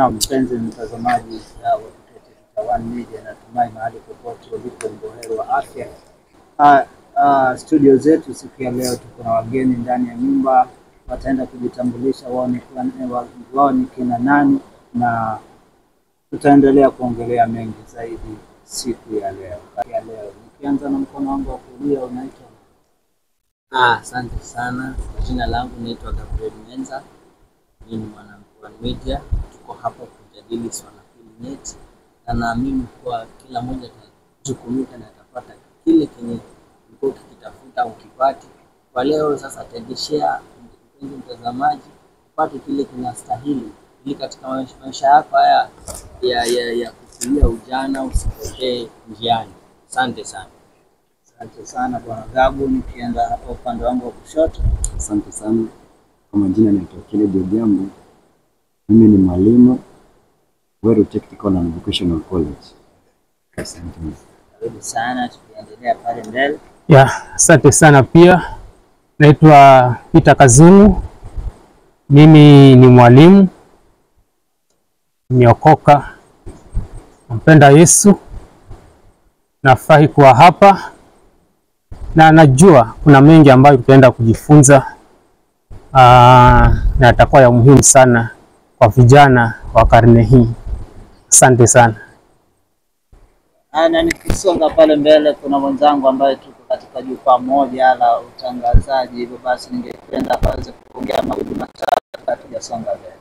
Na mpenzi mtazamaji wa One Media, natumai mahali popote ulipo mboheri wa afya. Studio zetu siku ya leo tuko na wageni ndani ya nyumba, wataenda kujitambulisha wao ni kina nani, na tutaendelea kuongelea mengi zaidi siku ya leo. Nikianza na mkono wangu wa kulia, unaitwa? Asante sana. Jina langu naitwa Gabriel Menza. Mimi ni mwana One Media. Tuko hapa kujadili swala hili nyeti, na naamini kwa kila mmoja atajukumika na atapata kile kenye ulikuwa ukitafuta ukipati. Kwa leo sasa tegeshea mpenzi mtazamaji upate kile kinastahili ili katika maisha yako haya ya kufikia ujana usipotee njiani. Asante sana. Asante sana Bwana Gabu. Nikienda hapa upande wangu wa kushoto. Asante sana. Kwa majina naitwa Kennedy Odhiambo. Mimi ni mwalimu Weru Technical and Vocational College. Asante. Karibu sana, tukiendelea pale mbele. Asante sana pia. Naitwa Peter Kazungu. Mimi ni mwalimu, nimeokoka, nampenda Yesu. Nafurahi kuwa hapa na najua kuna mengi ambayo tutaenda kujifunza na atakuwa ya muhimu sana kwa vijana wa karne hii. Asante sana. Na nikisonga pale mbele kuna mwenzangu ambaye tuko katika jukwaa moja la utangazaji, hivyo basi ningependa aweze kuongea mawili matatu tujasonga mbele.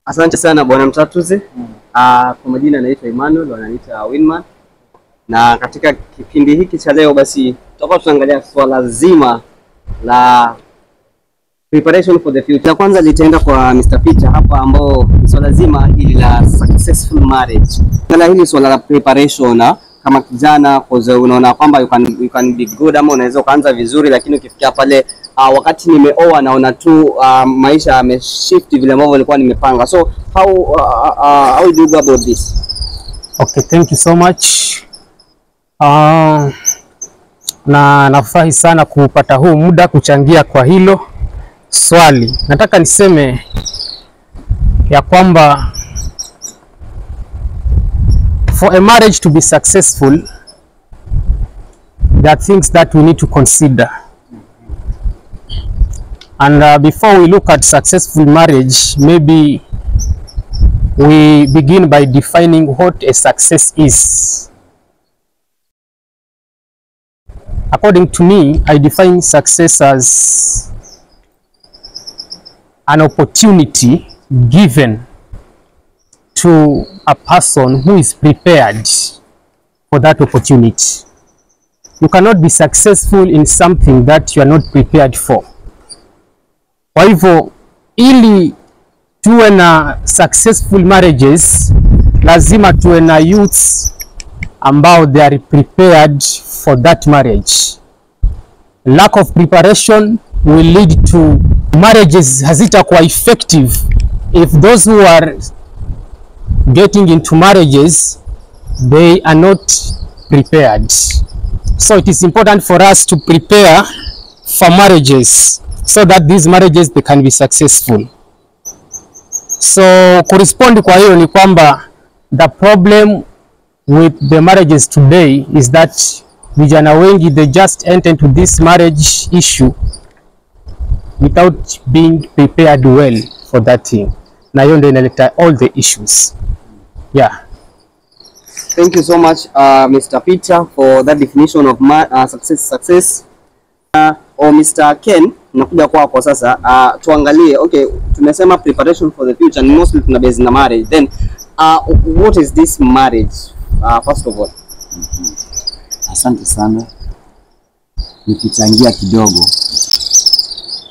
Asante sana Bwana Mtatuzi. Kwa majina naitwa Emmanuel, wananiita Winman. Na katika kipindi hiki cha leo basi tutakuwa tunaangalia swala zima la preparation for the future. Kwanza litaenda kwa Mr. Peter hapa, ambao swala zima hili la successful marriage. Kala hili swala la preparation kama kijana, kwa unaona kwamba you can be good, ama unaweza kuanza vizuri, lakini ukifikia pale wakati nimeoa naona tu maisha yameshift vile ambavyo nilikuwa nimepanga. So how do you go about this? Okay, thank you so much. Na nafurahi sana kupata huu muda kuchangia kwa hilo swali. Nataka niseme ya kwamba for a marriage to be successful, there are things that we need to consider. And before we look at successful marriage, maybe we begin by defining what a success is. According to me, I define success as an opportunity given to a person who is prepared for that opportunity. You cannot be successful in something that you are not prepared for. Kwa hivyo, ili tuwe na successful marriages, lazima tuwe na youths ambao they are prepared for that marriage. Lack of preparation will lead to marriages hazitakuwa effective if those who are getting into marriages, they are not prepared. So it is important for us to prepare for marriages so that these marriages they can be successful. So correspond kwa hiyo ni kwamba the problem with the marriages today is that vijana wengi they just enter into this marriage issue without being prepared well for that thing. Na hiyo ndio inaleta all the issues. Thank you so much Mr. Peter for that definition of success. Or Mr. Ken, nakuja kwako sasa. Tuangalie, okay, tumesema preparation for the future and mostly tuna base na marriage. Then what is this marriage first of all? Asante sana. Nikichangia kidogo,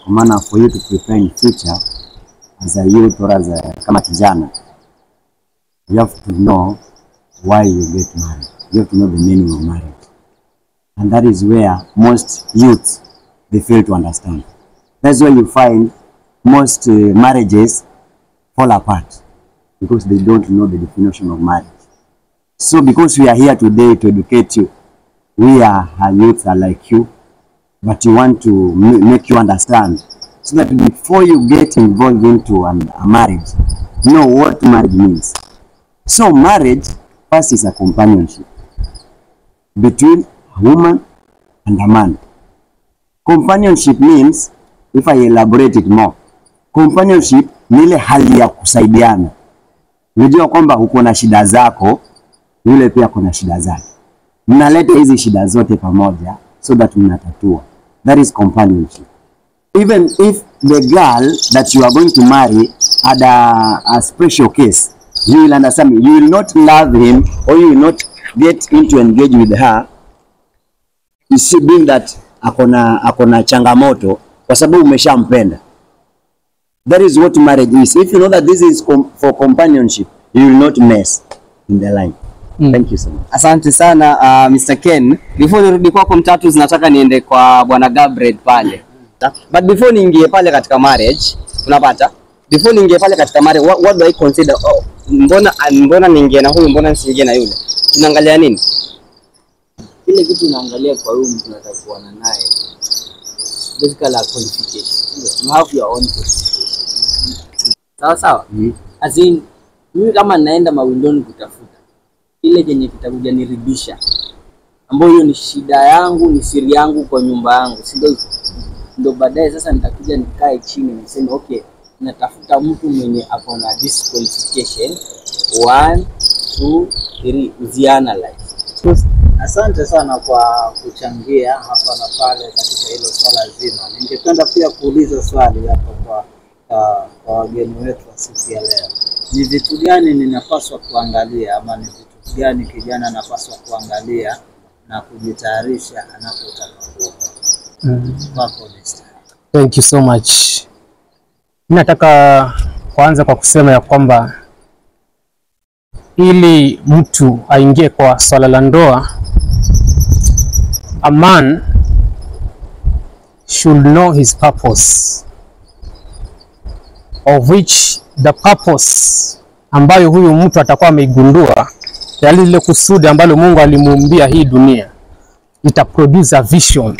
kwa maana for you to prepare in future as a youth or as a kama kijana, you have to know why you get married. You have to know the meaning of marriage. And that is where most youths they fail to understand. That's why you find most marriages fall apart, because they don't know the definition of marriage. So because we are here today to educate you, we are youths are like you, but you want to make you understand, so that before you get involved into a marriage, know what marriage means. So marriage first is a companionship between a woman and a man. Companionship means, if I elaborate it more, companionship ni ile hali ya kusaidiana. Unajua kwamba uko na shida zako, yule pia kuna shida zake. Mnaleta hizi shida zote pamoja so that mnatatua. That is companionship. Even if the girl that you are going to marry had a special case, you will understand me. You will not love him, or you will not get into engage with her. You see, being that akona changamoto kwa sababu umeshampenda. That is what marriage is. If you know that this is for companionship, you will not mess in the line. Thank you so much. Asante sana Mr. Ken. Before nirudi kwako Mtatu, zinataka niende kwa Bwana Gabriel pale. But before niingie pale katika marriage, unapata? Before niingie pale katika marriage, what do I consider? Oh, mbona niingie na huyu, mbona nisiingie na yule? Tunaangalia nini? Ile kitu unaangalia kwa huyu mtu unataka kuona naye. Basically a qualification. You have your own qualification. Sawa sawa? As in, mimi kama naenda mawindoni kutafuta ile yenye kitakuja niridhisha, ambayo hiyo ni shida yangu, ni siri yangu kwa nyumba yangu, si ndio? Ndio baadaye sasa nitakuja nikae chini niseme okay, natafuta mtu mwenye ako na this qualification 1 2 3 uzianalyze. Asante sana kwa kuchangia hapa na pale katika hilo swala zima. Ningependa pia kuuliza swali hapa kwa wageni wetu wa siku ya leo. Ni vitu gani ninapaswa kuangalia, ama ni vitu gani kijana anapaswa kuangalia na kujitayarisha anapotaka kuoa? Thank you so much. Nataka kuanza kwa kusema ya kwamba ili mtu aingie kwa swala la ndoa, a man should know his purpose, of which the purpose ambayo huyu mtu atakuwa ameigundua, yale ile kusudi ambalo Mungu alimuumbia hii dunia, ita produce a vision,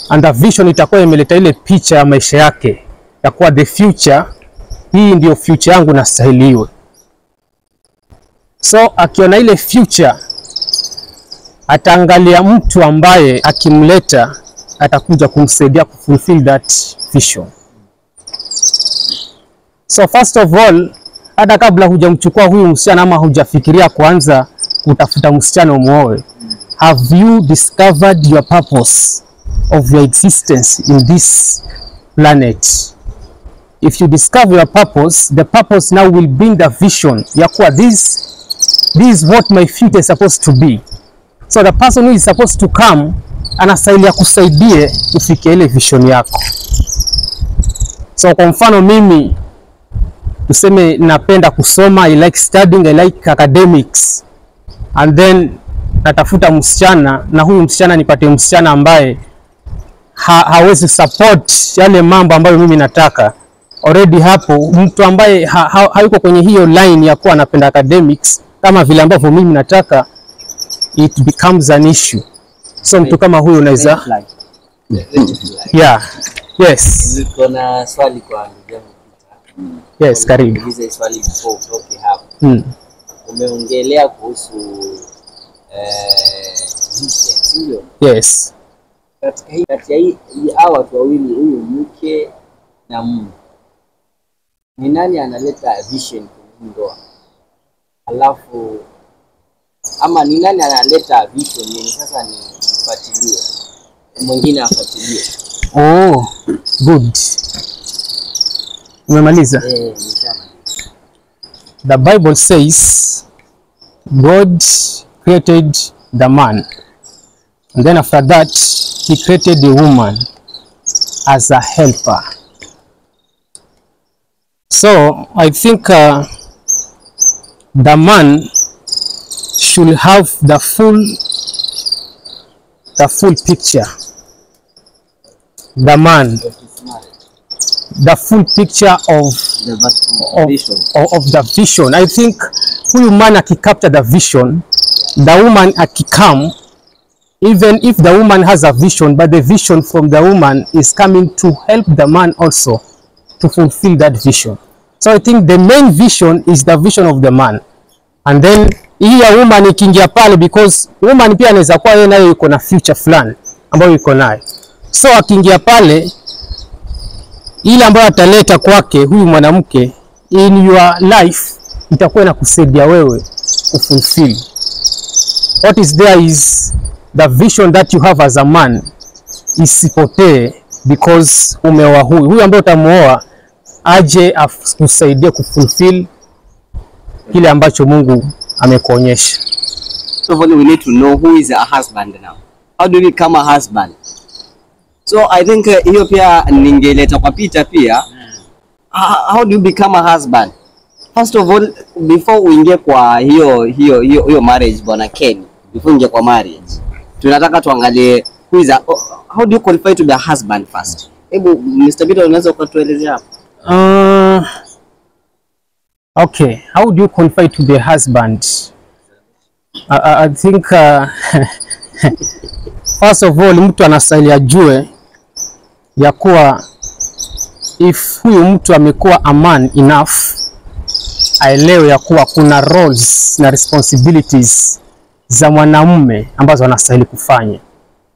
and the vision itakuwa imeleta ile picha ya maisha yake ya kuwa the future, hii ndio future yangu na stahiliwe. So akiona ile future, ataangalia mtu ambaye akimleta atakuja kumsaidia kufulfill that vision. So first of all, hata kabla hujamchukua huyu msichana ama hujafikiria kuanza kutafuta msichana umuoe, have you discovered your purpose of your existence in this planet? If you discover your purpose, the purpose now will bring the vision ya kuwa this is what my future is supposed to be. So the person who is supposed to come anastahili akusaidie ufikie ile vision yako. So kwa mfano mimi tuseme napenda kusoma, I like studying, I like academics, and then natafuta msichana, na huyu msichana nipate msichana ambaye hawezi support yale mambo ambayo mimi nataka. Already hapo mtu ambaye hayuko kwenye hiyo line ya kuwa anapenda academics kama vile ambavyo mimi nataka, it becomes an issue. So mtu kama huyo unaweza yes. Niko na swali kwa ndugu yangu Peter. Yes, karibu. Hizo swali before utoke hapo. Umeongelea kuhusu vision, ndio? Yes. Katika hii hawa watu wawili, huyu mke na mume, ni nani analeta vision kwenye ndoa? Alafu ama ni nani analeta vision yenye sasa ni kufuatilia, mwingine afuatilie? Oh, good. Umemaliza? The Bible says God created the man, and then after that he created the woman as a helper. So I think the man should have the full picture. The man, the full picture of the vision. I think huyu man akicapture the vision, the woman akikam, even if the woman has a vision, but the vision from the woman is coming to help the man also to fulfill that vision. So I think the main vision is the vision of the man, and then hii ya woman ikiingia pale, because woman pia anaweza kuwa yeye nayo yuko na future fulani ambayo yuko nayo. So akiingia pale, ile ambayo ataleta kwake huyu mwanamke in your life itakuwa na kusaidia wewe kufulfill what is there is the vision that you have as a man isipotee, because umeoa huyu ambaye utamuoa aje akusaidie kufulfill kile ambacho Mungu amekuonyesha. So we need to know who is a husband now. How do we become a husband? So I think hiyo pia ningeleta kwa picha pia. How do you become a husband? First of all, before uingie kwa hiyo marriage bwana Ken, before uingie kwa marriage, tunataka tuangalie who is how do you qualify to be a husband first? Hebu Mr. Bito unaweza kutuelezea hapo? Okay, how do you qualify to be a husband? I think first of all, mtu anastahili ajue ya kuwa if huyu mtu amekuwa a man enough, aelewe ya kuwa kuna roles na responsibilities za mwanamume ambazo anastahili kufanya,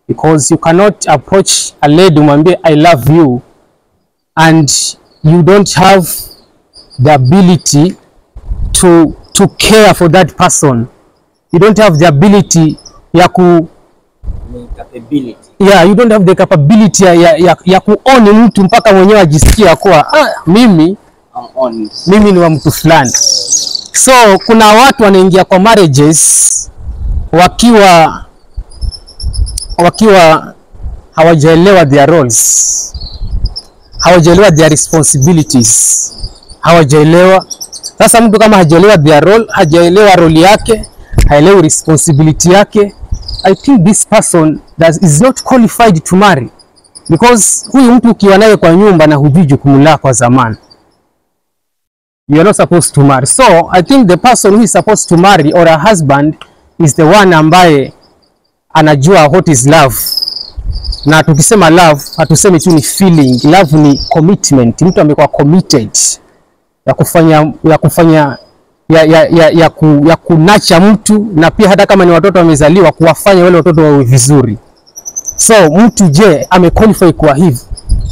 because you cannot approach a lady umwambie I love you and you don't have the ability to care for that person. You don't have the ability ya you don't have the capability ya kuoni mtu mpaka mwenyewe ajisikia kuwa mimi ni wa mtu fulani. So kuna watu wanaingia kwa marriages wakiwa hawajaelewa their roles, hawajaelewa their responsibilities, hawajaelewa. Sasa mtu kama hajaelewa their role, hajaelewa role yake, haelewi responsibility yake, I think this person is not qualified to marry, because huyu mtu ukiwa naye kwa nyumba na hujui jukumu lako kwa zamani, you are not supposed to marry. So I think the person who is supposed to marry or a husband is the one ambaye anajua what is love. Na tukisema love, hatusemi tu ni feeling. Love ni commitment. Mtu amekuwa committed ya kunacha mtu, na pia hata kama ni watoto wamezaliwa kuwafanya wale watoto wawe vizuri. So mtu je amequalify kwa hivi?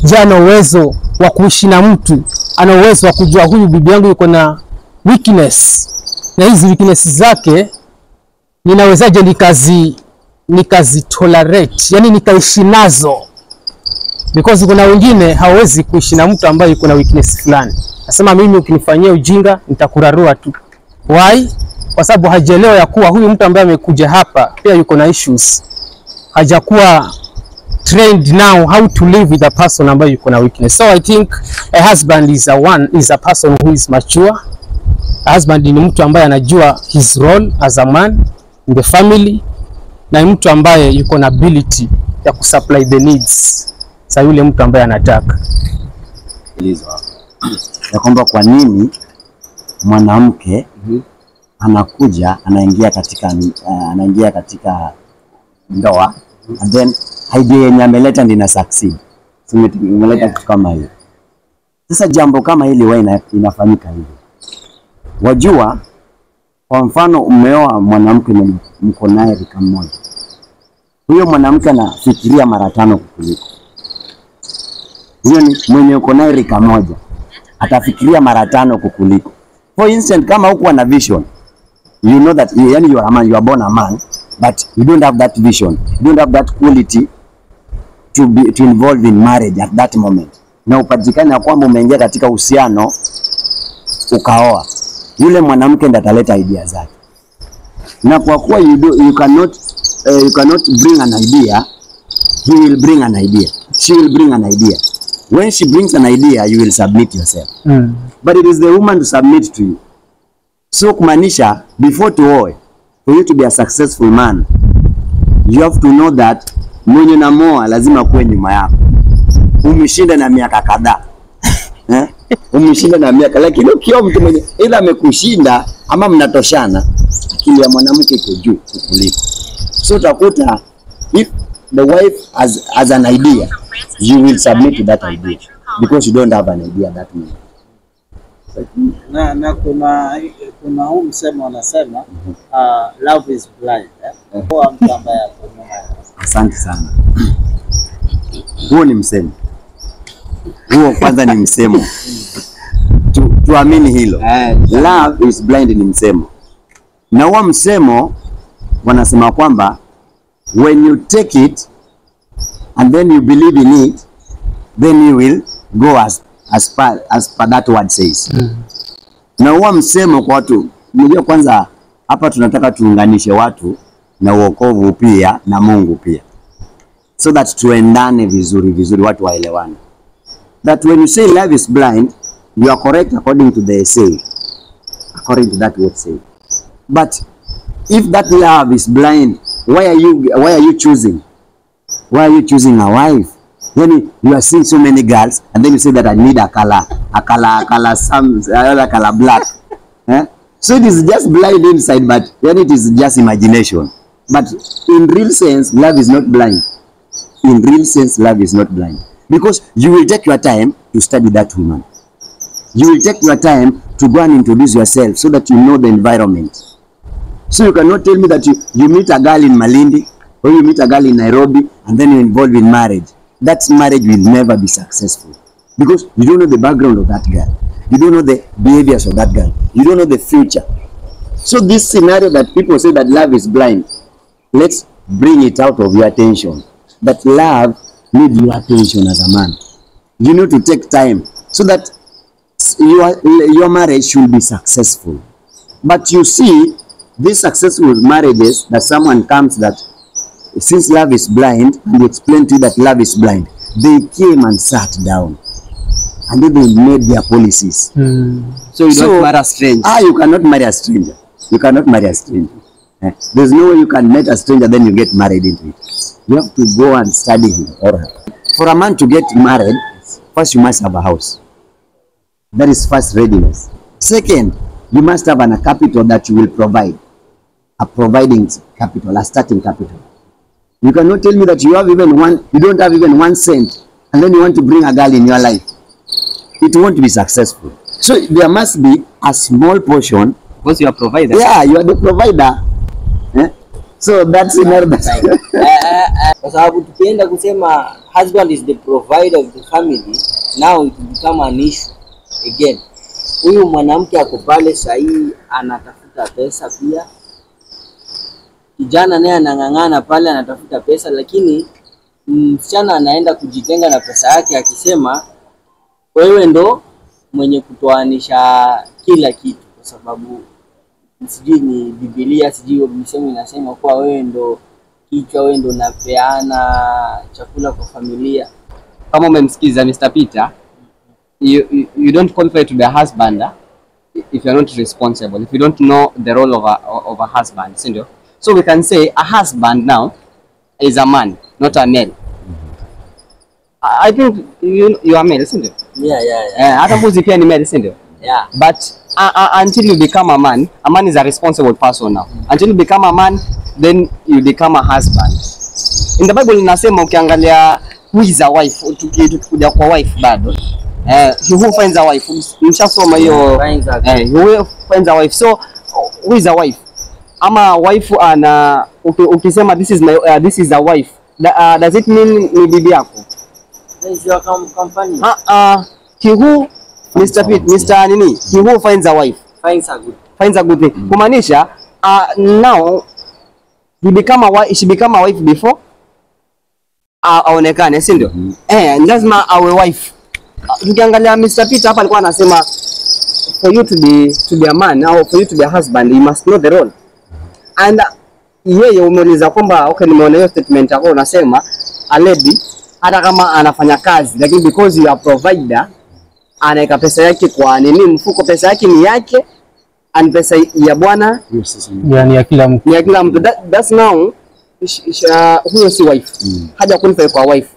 Je, ana uwezo wa kuishi na mtu? Ana uwezo wa kujua huyu bibi yangu yuko na weakness, na hizi weakness zake ninawezaje nikazi tolerate, yani nikaishi nazo? Because kuna wengine hawezi kuishi na mtu ambaye yuko na weakness fulani. Nasema mimi ukinifanyia ujinga nitakurarua tu. Why? Kwa sababu hajaelewa ya kuwa huyu mtu ambaye amekuja hapa pia yuko na issues. Hajakuwa trained now how to live with a person ambaye yuko na weakness. So I think a husband is a person who is mature. A husband ni mtu ambaye anajua his role as a man in the family, na mtu ambaye yuko na ability ya kusupply the needs za yule mtu ambaye anataka. Ya kwamba kwa nini mwanamke anakuja anaingia katika ndoa, and then idea yenye ameleta ndio ina succeed. Umeleta kitu kama hiyo. Sasa jambo kama hili wewe inafanyika hivi. Wajua, kwa mfano umeoa mwanamke mko naye rika moja. Huyo mwanamke anafikiria mara 5 kukuliko. Huyo ni mwenye uko naye rika moja, atafikiria mara 5 kukuliko. For instance, kama huko ana vision, you know that you are a man, you are born a man, but you don't have that vision, you don't have that quality to involve in marriage at that moment. Na upatikane kwamba umeingia katika uhusiano ukaoa, yule mwanamke ndiye ataleta idea zake. Na kwa kuwa you cannot bring an idea, he will bring an idea, she will bring an idea. When she brings an idea, you will submit yourself. But it is the woman to submit to you. So kumaanisha, before to oe, for you to be a successful man, you have to know that mwenye na moa lazima kuwe nyuma yako. Umeshinda na miaka kadhaa. Umeshinda na miaka, lakini ukiwa mtu mwenye ila amekushinda ama mnatoshana, akili ya mwanamke iko juu kukuliko. So utakuta if the wife has an idea, you will submit to that idea because you don't have an idea that moment. Na kuna huu msemo wanasema love is blind. Kwa mtu ambaye ako nyuma. Asante sana. Huo ni msemo. Huo kwanza ni msemo. Tuamini hilo. Love is blind ni msemo. Na huo msemo wanasema kwamba when you take it and then you believe in it, then you will go as per that word says. Na huo msemo kwa watu, unajua kwanza hapa tunataka tuunganishe watu na wokovu pia na Mungu pia, so that tuendane vizuri watu waelewane. That when you say love is blind, you are correct according to the essay, according to that word say. But if that love is blind, why are you choosing? Why are you choosing a wife? When you are seeing so many girls and then you say that I need a color some other color black. So it is just blind inside, but then it is just imagination. But in real sense, love is not blind. In real sense, love is not blind. Because you will take your time to study that woman. You will take your time to go and introduce yourself so that you know the environment. So you cannot tell me that you meet a girl in Malindi or you meet a girl in Nairobi and then you involve in marriage. That marriage will never be successful. Because you don't know the background of that girl. You don't know the behaviors of that girl. You don't know the future. So this scenario that people say that love is blind, let's bring it out of your attention. That love needs your attention as a man. You need to take time so that your marriage should be successful. But you see, these successful marriages that someone comes that since love is blind, and you explain to you that love is blind, they came and sat down and then they made their policies. So you don't marry a stranger. You cannot marry a stranger. You cannot marry a stranger. There's no way you can meet a stranger then you get married into it. You have to go and study him or her. For a man to get married, first you must have a house. That is first readiness. Second, you must have a capital that you will provide. A providing capital, a starting capital. You cannot tell me that you don't have even 1 cent and then you want to bring a girl in your life. It won't be successful. So there must be a small portion. Because you are provider. Yeah, you are the provider. So that's another. Kwa sababu tukienda kusema husband is the provider of the family, now it become an issue again. Huyu mwanamke ako pale sahi anatafuta pesa pia. Kijana naye anang'ang'ana pale anatafuta pesa, lakini msichana anaenda kujitenga na pesa yake akisema wewe ndo mwenye kutoanisha kila kitu, kwa sababu sijui ni Biblia, sijui msemo inasema kwa wewe ndo kichwa, wewe ndo unapeana chakula kwa familia. Kama umemsikiza Mr. Peter, you don't qualify to be a husband if you are not responsible, if you don't know the role of a husband, sindio? So we can say a husband now is a man, not a male. I think you are male, isn't it? Yeah. Hata mbuzi pia ni male, isn't it? Yeah. But until you become a man is a responsible person now. Until you become a man, then you become a husband. In the Bible inasema ukiangalia who is a wife, tukikuja kwa wife bado. He who finds a wife. Mshasoma hiyo. Who finds a wife. So who is a wife? Ama wife ana ukisema this is a wife. Does it mean ni bibi yako? Is your company? He who Mr. Nini? He who finds a wife finds a good thing. Kumaanisha now she become a wife before aonekane, si ndio? Lazima awe wife. Tukiangalia Mr. Peter hapa alikuwa anasema for you to be a man or for you to be a husband you must know the role. And yeye umeuliza kwamba okay, nimeona hiyo statement yako unasema a lady hata kama anafanya kazi lakini because you are provider anaweka pesa yake kwa nini mfuko, pesa yake ni yake and pesa ya bwana yani ya kila mtu. Ya kila mtu. That's now huyo si wife. Haja qualify kwa wife.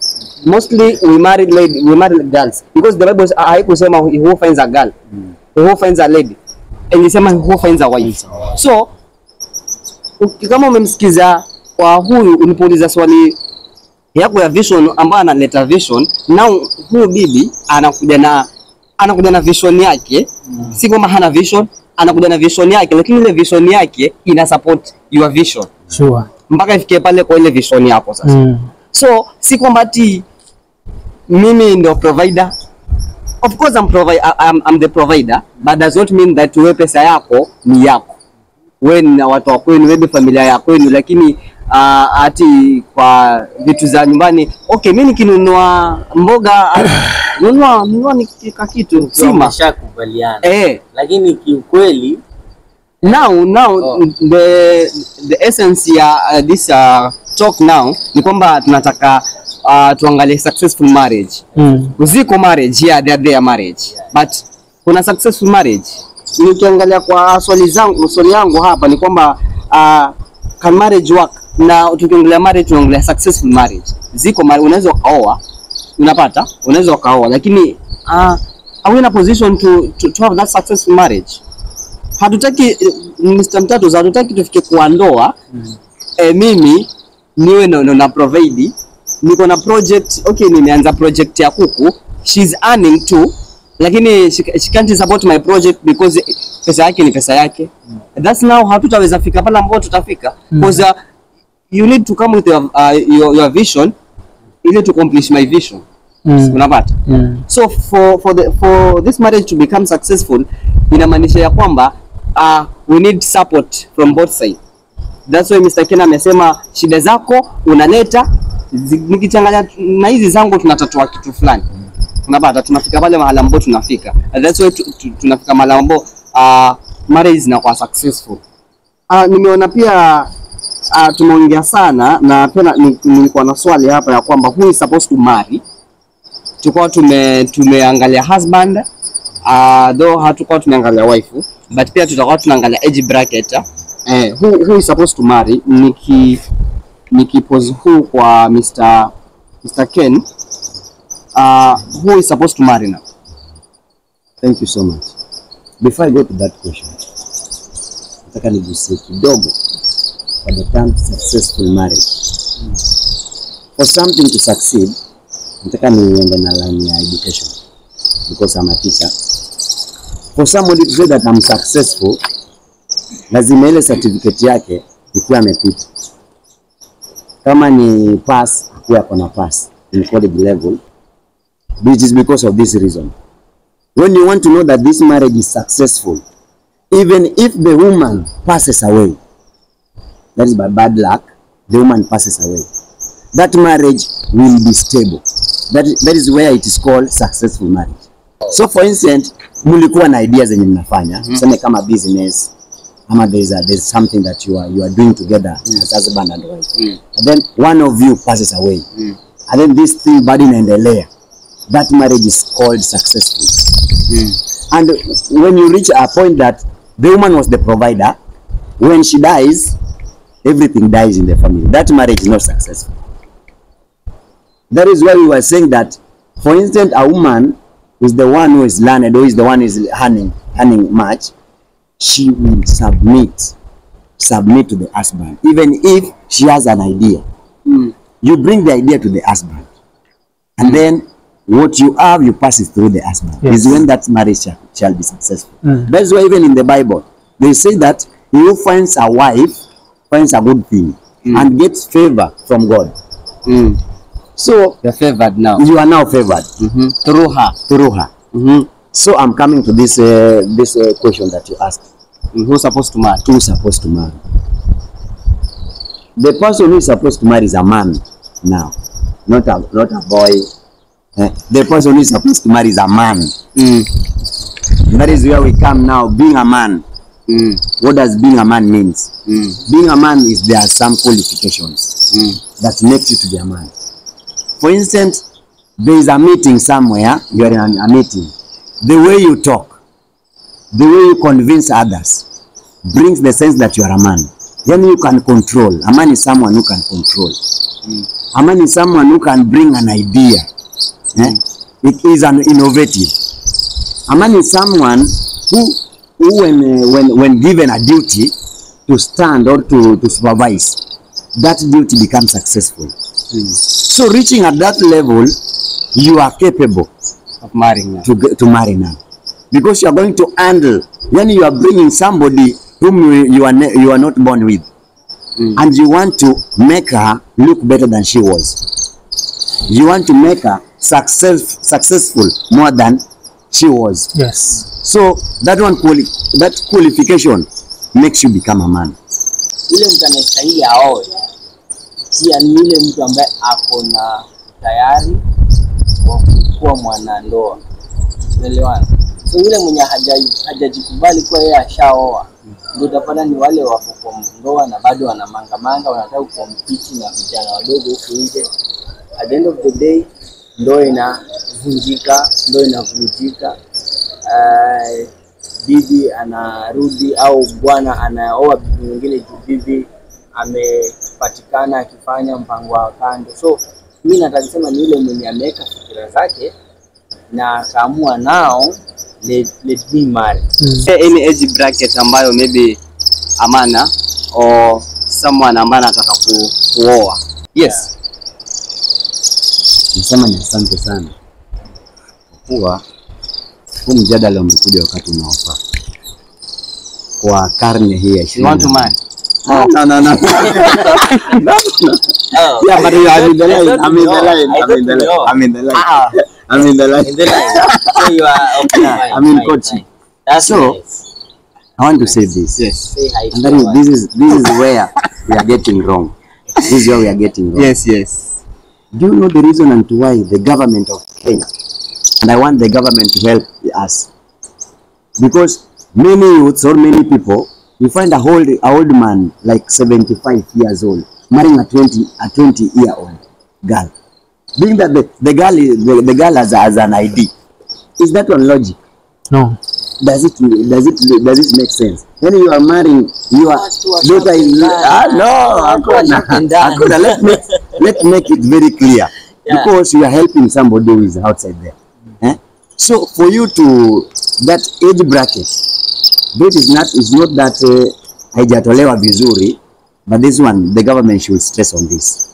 Mostly we married girls because the Bible haikusema who finds a girl, who finds a lady, ilisema who finds a wife. So kama umemsikiza kwa huyu ulipouliza swali yako ya vision ambayo analeta vision, now huyu bibi anakuja na anakuja na vision yake. Si kwamba hana vision, anakuja na vision yake, lakini ile vision yake ina support your vision. Sure. Mpaka ifikie pale kwa ile vision yako sasa. So si kwamba ati mimi ndio provider. Of course I'm the provider, but does not mean that wewe pesa yako ni yako. Wewe na watu wako wenu, wewe familia yako wenu, lakini ati kwa vitu za nyumbani, okay, mimi nikinunua mboga nunua nikika kitu sima Tumeshakubaliana. Lakini kiukweli now the essence ya this talk now ni kwamba tunataka tuangalie successful marriage. Ziko marriage, yeah, they are marriage, but kuna successful marriage. Nikiangalia kwa swali yangu hapa ni kwamba can marriage work? Na tukiongelea marriage tunaongelea successful marriage. Ziko marriage unaweza ukaoa, unapata, unaweza ukaoa, lakini are we in a position to have that successful marriage? Hatutaki Mr. Mtatu, hatutaki tufike kwa ndoa. Mimi niwe na provide, niko na project, okay, nimeanza project ya kuku, she's earning too, lakini she can't support my project because pesa yake ni pesa yake. That's now hatutaweza fika pale ambapo tutafika, because you need to come with your vision ili to accomplish my vision. Unapata? So for this marriage to become successful, inamaanisha ya kwamba we need support from both sides. That's why Mr. Ken amesema shida zako unaleta, nikichanganya na hizi zangu tunatatua kitu fulani. Unapata, tunafika pale mahali ambapo tunafika. That's why tunafika mahali ambapo marriage zinakuwa successful. Nimeona pia tumeongea sana, na pia nilikuwa na swali hapa ya kwamba who is supposed to marry. Tukao tumeangalia husband, though hatukuwa tumeangalia wife, but pia tutakuwa tunaangalia age bracket. Who is supposed to marry. Nikipose who kwa Mr. Ken, who is supposed to marry now? Thank you so much. Before I go to that question, nataka nigusie kidogo for the term successful marriage. For something to succeed, nataka niende na line ya education, because I'm a teacher. For somebody to say that I'm successful, lazima ile certificate yake ikuwe amepita. Kama ni pass, akuwe akona pass in college level, which is because of this reason. When you want to know that this marriage is successful, even if the woman passes away, that is by bad luck, the woman passes away, that marriage will be stable. That is where it is called successful marriage. So for instance, mulikuwa na ideas zenye mnafanya, tuseme kama business, ama there's something that you are doing together as husband and wife. And then one of you passes away. And then this thing bado inaendelea. That marriage is called successful. And when you reach a point that the woman was the provider, when she dies, everything dies in the family. That marriage is not successful. That is why we were saying that, for instance, a woman is the one who is learned, or is the one who is earning much, she will submit to the husband, even if she has an idea. You bring the idea to the husband, and then what you have, you pass it through the husband. Yes. Is when that marriage shall be successful. That's why even in the Bible, they say that he who finds a wife finds a good thing and gets favor from God. So You're favored now. you are now favored through her. So I'm coming to this question that you asked. Who's supposed to marry? Who's supposed to marry? The person who is supposed to marry is a man now, not a boy. The person who is supposed to marry is a man. That is where we come now, being a man. What does being a man means? Being a man is there are some qualifications that make you to be a man. For instance, there is a meeting somewhere, you are in a meeting. The way you talk, the way you convince others brings the sense that you are a man. Then you can control. A man is someone who can control. A man is someone who can bring an idea. It is an innovative. A man is someone who when given a duty to stand or to supervise, that duty becomes successful. So reaching at that level, you are capable marrying now. to marry now, because you are going to handle. When you are bringing somebody whom you are not born with, and you want to make her look better than she was. You want to make her successful more than she was. Yes. So that qualification makes you become a man. Yule mtu anastahili aoe pia ni yule mtu ambaye ako na tayari wa kuwa mwanandoa. Unaelewana? So yule mwenye hajajikubali kwa yeye ashaoa, ndio utapata ni wale wako kwa ndoa na bado wanamangamanga, wanataka kukompiti na vijana wadogo huko nje. At the end of the day ndoa inavunjika, bibi anarudi au bwana anaoa bibi mwingine juu bibi amepatikana akifanya mpango wa kando. So mimi nataka kusema ni yule mwenye ameweka fikira zake na akaamua nao let me marry. Any age bracket ambayo maybe Amana or someone ambaye anataka kuoa. Yes. Nisema ni asante sana kwa huu mjadala umekuja wakati unaofaa kwa karne hii ya 20. You want to marry? No. Yeah, but I'm in the line. So you are okay. I'm in coaching. That's So, nice. I want to say this. Yes. Say hi to And that is, your this is where we are getting wrong. This is where we are getting wrong. Yes. Do you know the reason and why the government of Kenya, and I want the government to help us, because many youths or many people, you find a old man like 75 years old marrying a 20-year-old girl, being that the girl has an ID. Is that one logic? No. Does it make sense? When you are marrying your daughter let's make it very clear. Yeah. Because you are helping somebody who is outside there. So for you to that age bracket, that is not that haijatolewa vizuri, but this one the government should stress on this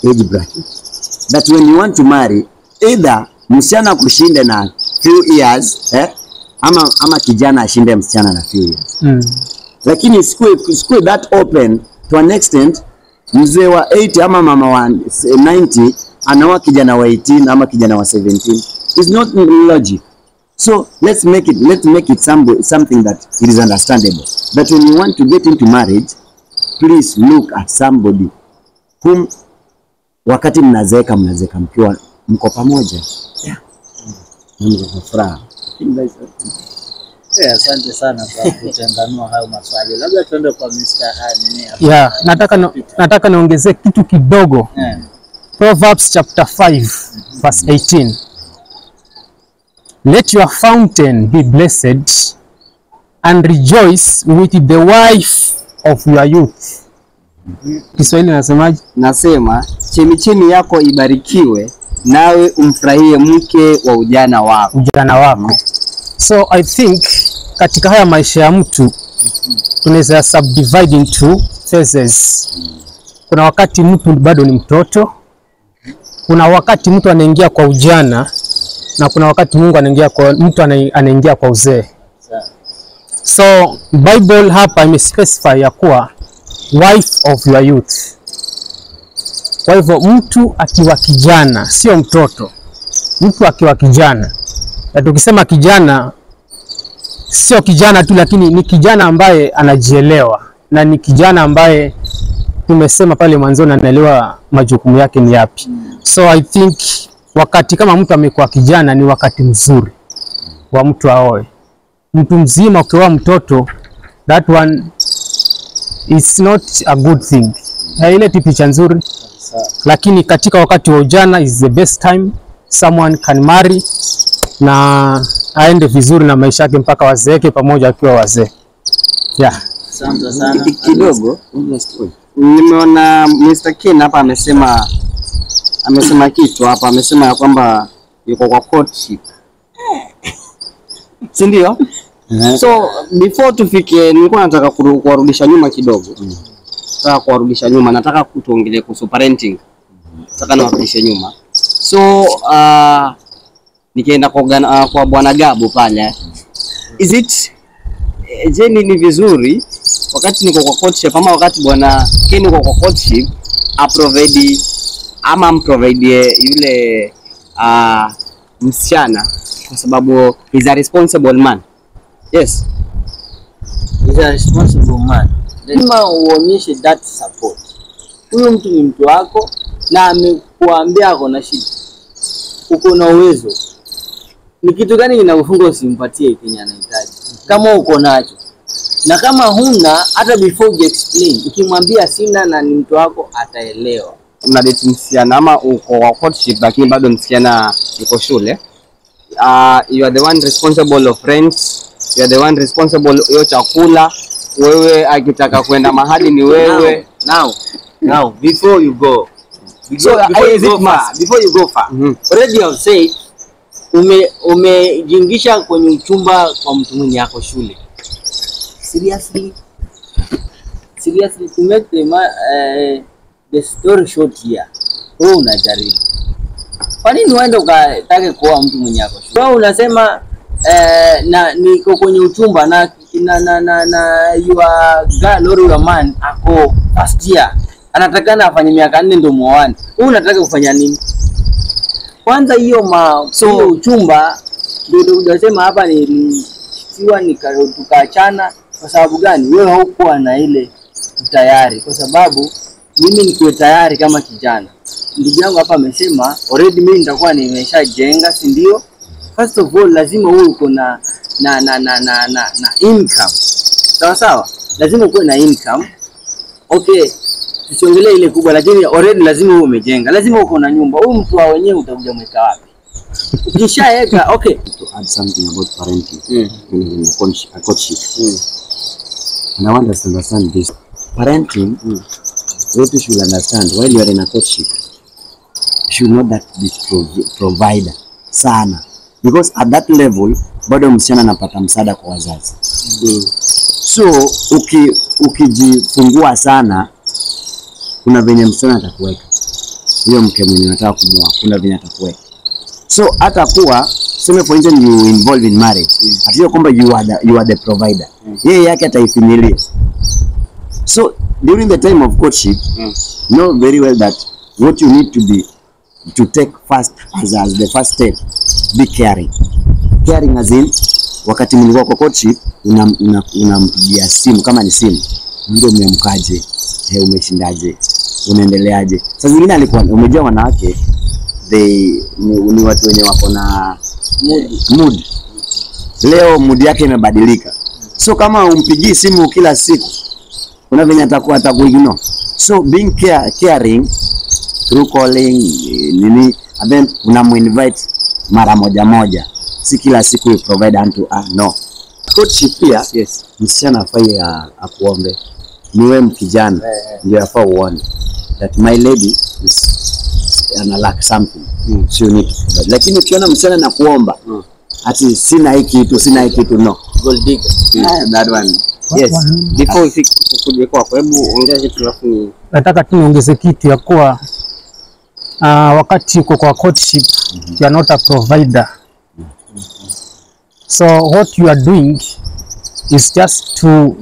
age bracket, that when you want to marry, either msichana kushinde na few years ama kijana ashinde msichana na few years. Lakini school that open to an extent, mzee wa 80 ama mama wa 90 anaoa kijana wa 18 ama kijana wa 17 is not logic. So let's make it something that it is understandable, that when you want to get into marriage, please look at somebody whom wakati mnazeeka mkiwa mko pamoja. Mko furaha. Asante sana kwa kuchanganua hayo maswali. Labda tuende kwa Mr. Yeah, nataka niongezee kitu kidogo. Proverbs chapter 5 verse 18. Let your fountain be blessed and rejoice with the wife of your youth. Kiswahili nasemaje? Nasema chemichemi yako ibarikiwe nawe umfurahie mke wa ujana wako. So I think katika haya maisha ya mtu tunaweza subdivide into phases. Kuna wakati mtu bado ni mtoto, kuna wakati mtu anaingia kwa ujana, na kuna wakati mtu anaingia kwa uzee. So Bible hapa imespecify ya kuwa wife of your youth. Kwa hivyo mtu akiwa kijana, sio mtoto, mtu akiwa kijana. Na tukisema kijana, sio kijana tu, lakini ni kijana ambaye anajielewa, na ni kijana ambaye tumesema pale mwanzo anaelewa majukumu yake ni yapi. So I think wakati kama mtu amekuwa kijana ni wakati mzuri wa mtu aoe. Mtu mzima ukiwa mtoto, that one is not a good thing. Haileti picha nzuri. Lakini katika wakati wa ujana is the best time someone can marry na aende vizuri na maisha yake mpaka wazeeke pamoja akiwa wazee. Yeah. Asante sana. Kidogo nimeona Mr. Ken hapa amesema kitu hapa, amesema ya kwamba yuko kwa courtship. Si ndio? So before tufike, nilikuwa nataka kuwarudisha nyuma kidogo. Nataka kutuongelee kuhusu parenting. Nataka niwarudishe nyuma. So nikienda kwa bwana Gabu pale, is it je, ni vizuri wakati niko kwa courtship ama wakati bwana Ken uko kwa courtship aprovide ama amprovide yule msichana, kwa sababu he's a responsible man. Yes, He's a responsible man. Lazima uonyeshe that support. Huyo mtu ni mtu wako na amekuambia ako na shida, uko na uwezo. Ni kitu gani kinakufunga usimpatie Kenya anahitaji kama uko nacho? Na kama huna, hata before you explain, ukimwambia sina na ni mtu wako, ataelewa. una date msichana ama uko kwa courtship lakini bado msichana yuko shule, you are the one responsible of rent, you are the one responsible yo chakula, wewe akitaka kwenda mahali ni wewe. Now before you go, before you go far, already I've said umejingisha kwenye uchumba kwa mtu mwenye yako shule. Seriously to make the story short here, wewe unajaribu. Kwa nini uende ukatake kuoa mtu mwenye yako shule? Wewe unasema na niko kwenye uchumba na your girl or your man ako first year, anatakana afanye miaka 4 ndio muoane. Wewe unataka kufanya nini? Kwanza hiyo hiyo uchumba ndio unasema hapa nilishtiwa tukaachana. Kwa sababu gani? Wewe haukuwa na ile tayari. Kwa sababu mimi niko tayari kama kijana. Ndugu yangu hapa amesema already mimi nitakuwa nimeshajenga, si ndio? First of all lazima uwe uko na income. Sawa sawa? Lazima uwe na income. Okay, tusiongelee ile kubwa, lakini already lazima uwe umejenga. Lazima uko na nyumba. Huyu mtu wa wenyewe utakuja mweka wapi? Ukishaeka, okay. To add something about parenting in a courtship. And I want us to understand this. Parenting, what you should understand while you are in a courtship, you should not that be provider sana. Because at that level, bado msichana anapata msaada kwa wazazi. So, ukijifungua sana, kuna venye msichana atakuweka. Hiyo mke mwenye unataka kumuoa, kuna venye atakuweka. So, hata kuwa, sema for instance you involved in marriage, atiyo kwamba you are the provider. Yeye yake ataifinyilia. So, during the time of courtship, know very well that what you need to take first as the first step, be caring. Caring as in, wakati mlikuwa kwa courtship, unampigia simu, kama ni simu, ndio umeamkaje, umeshindaje, unaendeleaje. Sasa zingine alikuwa umejua wanawake, ni watu wenye wako na mood. Leo mood yake imebadilika. So kama umpigii simu kila siku, kuna venye atakuignore. So being caring through calling nini, and then unamuinvite mara moja, si kila siku you provide unto no. Courtship pia, yes, msichana afai akuombe. Niwe mkijana ndio afaa uone that my lady is ana lack something, so you need to provide. Lakini ukiona msichana na kuomba ati sina hiki kitu no, gold digger. That one. Yes. Before ukuje kwako, hebu ongea kitu alafu nataka tu niongeze kitu ya kuwa wakati uko kwa courtship, you are not a provider. So what you are doing is just to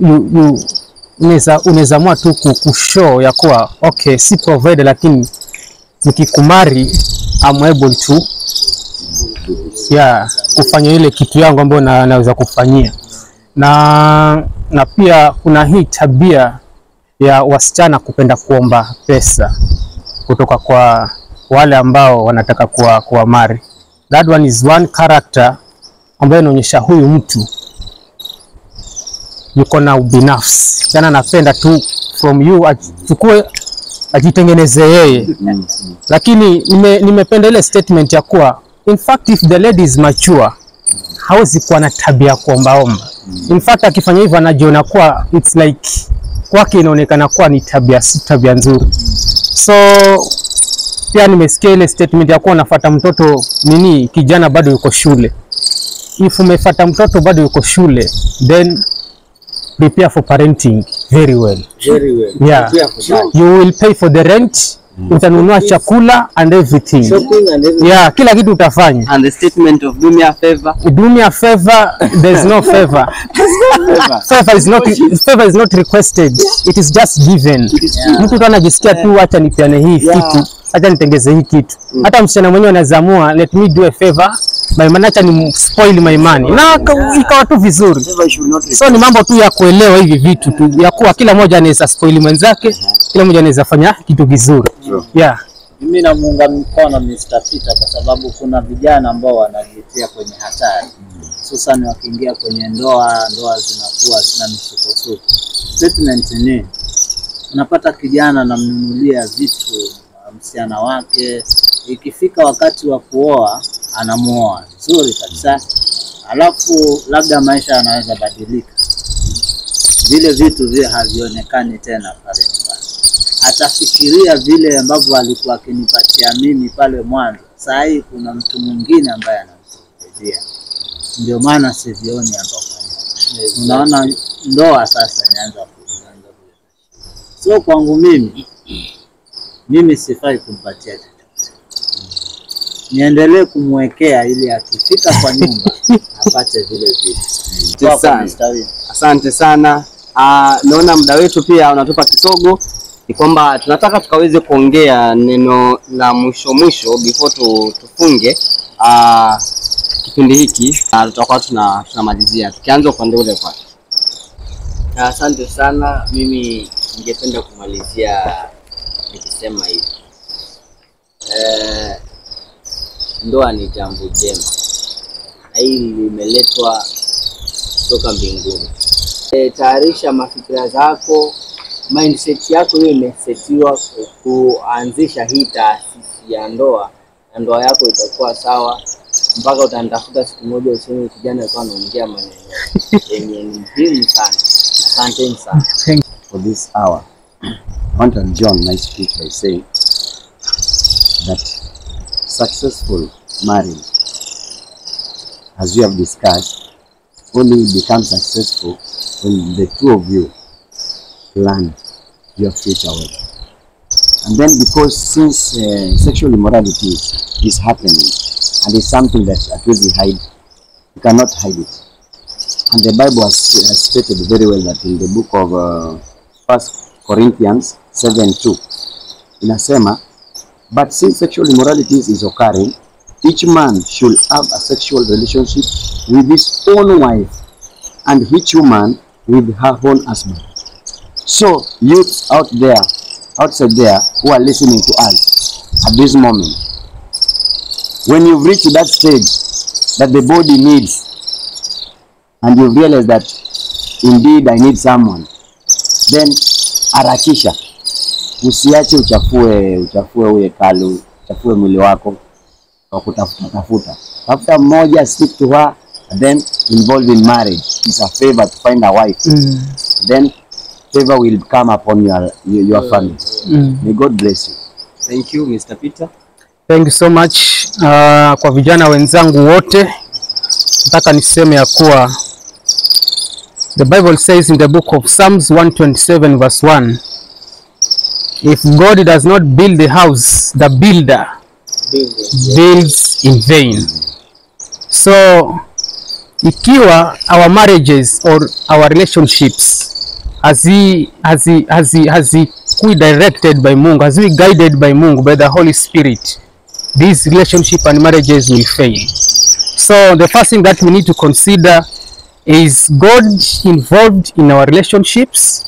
unaweza mwa tu kushow ya kuwa okay, si provider, lakini nikikumari I'm able to kufanya ile kitu yangu ambayo naweza kufanyia. Na pia kuna hii tabia ya wasichana kupenda kuomba pesa kutoka kwa wale ambao wanataka kuwa mari. That one is one character ambayo inaonyesha huyu mtu yuko na ubinafsi. Jana napenda tu from you achukue ajitengeneze yeye. Lakini nimependa ile statement ya kuwa in fact if the lady is mature, hawezi kuwa na tabia kuombaomba. In fact akifanya hivyo anajiona kuwa it's like kwake inaonekana kuwa ni tabia nzuri. So pia nimesikia ile statement ya kuwa unafuata mtoto kijana bado yuko shule. If umefuata mtoto bado yuko shule, then prepare for parenting very well. Very well. Yeah. You will pay for the rent, utanunua chakula and everything. Shopping and everything. Yeah, kila kitu utafanya. And the statement of do me a favor. Do me a favor, there's no favor. Favor is not requested, it is just given. Mtu tu anajisikia tu acha nipeane hii kitu, acha nitengeze hii kitu. Hata msichana mwenyewe anazamua, let me do a favor, by maana acha ni spoil my money. Na ikawa tu vizuri. So ni mambo tu ya kuelewa hivi vitu tu, ya kuwa kila mmoja anaweza spoil mwenzake, kila mmoja anaweza fanya kitu kizuri. Yeah. Mimi namuunga mkono Mr. Peter kwa sababu kuna vijana ambao wanajitia kwenye hatari. Hususan wakiingia kwenye ndoa zinakuwa zina misukosuko. Statement ni unapata kijana namnunulia vitu msichana wake, ikifika wakati wa kuoa anamuoa vizuri kabisa, alafu labda maisha yanaweza badilika, vile vitu vile havionekani tena pale nyumbani. Atafikiria vile ambavyo alikuwa akinipatia mimi pale mwanzo, sasa hii kuna mtu mwingine ambaye anamsaidia. Ndio maana sivioni hapo. Unaona ndoa sasa inaanza kuanza. So kwangu mimi sifai kumpatia chochote. Niendelee kumwekea ili akifika kwa nyumba apate vile vitu. Asante sana. Naona muda wetu pia unatupa kisogo. Ni kwamba tunataka tukaweze kuongea neno la mwisho before tufunge kipindi hiki. Tutakuwa tunamalizia tukianza kwa ndole kwa. Asante sana. Mimi ningependa kumalizia nikisema hivi. Ndoa ni jambo jema. Hili limeletwa kutoka mbinguni. Tayarisha mafikira zako, mindset yako hiyo imesetiwa kuanzisha hii taasisi ya ndoa, na ndoa yako itakuwa sawa mpaka utanitafuta siku moja useme kijana alikuwa anaongea maneno yenye ni muhimu sana. Asante sana. For this hour, I want to join my speech by saying that successful marriage, as we have discussed, only becomes successful when the two of you plan your future well. And then because since sexual immorality is happening and is something that we hide, you cannot hide it. And the Bible has stated very well that in the book of 1 Corinthians 7:2, inasema, but since sexual immorality is occurring, each man should have a sexual relationship with his own wife, and each woman with her own husband. So youths outside there who are listening to us at this moment, when you've reached that stage that the body needs, and you realize that indeed I need someone, then harakisha. Usiache uchafue ule kalu, uchafue mwili wako kwa kutafuta. Tafuta mmoja, stick to her, and then involve in marriage. It's a favor to find a wife. Then favor will come upon your family. May God bless you. Thank you, Mr. Peter. Thank you so much. Kwa vijana wenzangu wote, nataka niseme ya kuwa the Bible says in the book of Psalms 127 verse 1, if God does not build the house, the builder builds in vain. So ikiwa our marriages or our relationships as we directed by Mungu, as we guided by Mungu, by the Holy Spirit, these relationship and marriages will fail. So the first thing that we need to consider is God involved in our relationships.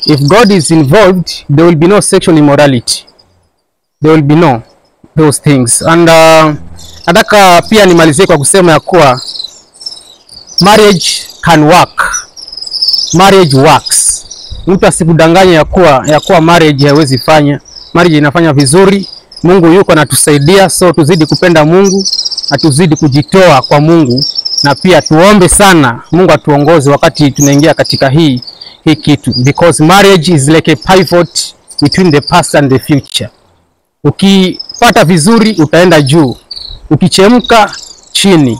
If God is involved, there will be no sexual immorality. There will be no those things. And nataka pia nimalizie kwa kusema ya kuwa marriage can work. Marriage works. Mtu asikudanganya ya kuwa marriage haiwezi fanya. Marriage inafanya vizuri. Mungu yuko anatusaidia, so tuzidi kupenda Mungu na tuzidi kujitoa kwa Mungu, na pia tuombe sana Mungu atuongoze wakati tunaingia katika hii kitu, because marriage is like a pivot between the past and the future. Ukipata vizuri utaenda juu, ukichemka chini.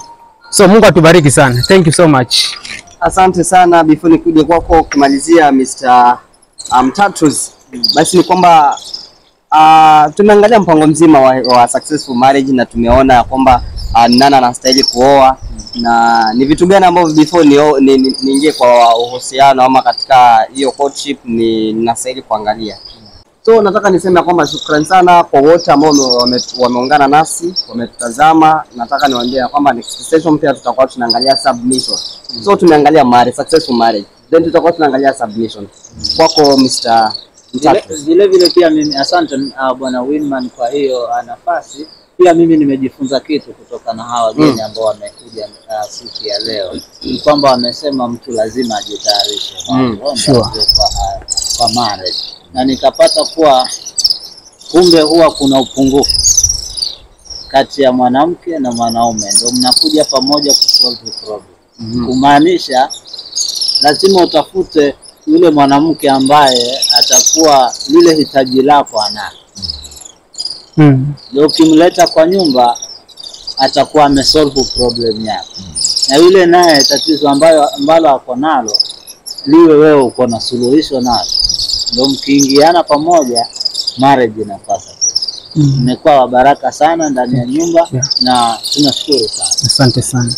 So Mungu atubariki sana. Thank you so much. Asante sana. Before nikuje kwako kumalizia Mr. Mtatus, basi ni kwamba Tumeangalia mpango mzima wa successful marriage na tumeona kwamba nani anastahili kuoa na ni vitu gani ambavyo before niingie kwa uhusiano ama katika hiyo courtship ninastahili kuangalia. So nataka niseme kwamba shukrani sana kwa wote ambao wameungana nasi, wametutazama. Nataka niwaambie kwamba next session pia tutakuwa tunaangalia submission. So tumeangalia marriage, successful marriage. Then tutakuwa tunaangalia submission. Kwako Mr. Vile pia mimi asante Bwana Winman kwa hiyo nafasi. Pia mimi nimejifunza kitu kutoka na hawa wageni ambao wamekuja siku ya leo. Ni kwamba wamesema mtu lazima ajitayarishe kwa marriage. Na nikapata kuwa kumbe huwa kuna upungufu kati ya mwanamke na mwanaume, ndio mnakuja pamoja kusolve problem. Kumaanisha lazima utafute yule mwanamke ambaye atakuwa lile hitaji lako analo. Ndio ukimleta kwa nyumba atakuwa amesolve problem yako. Na yule naye tatizo ambalo ako nalo liwe wewe uko na suluhisho nalo. Ndio mkiingiana pamoja marriage inapasa. Imekuwa baraka sana ndani ya nyumba na tunashukuru sana. Asante sana.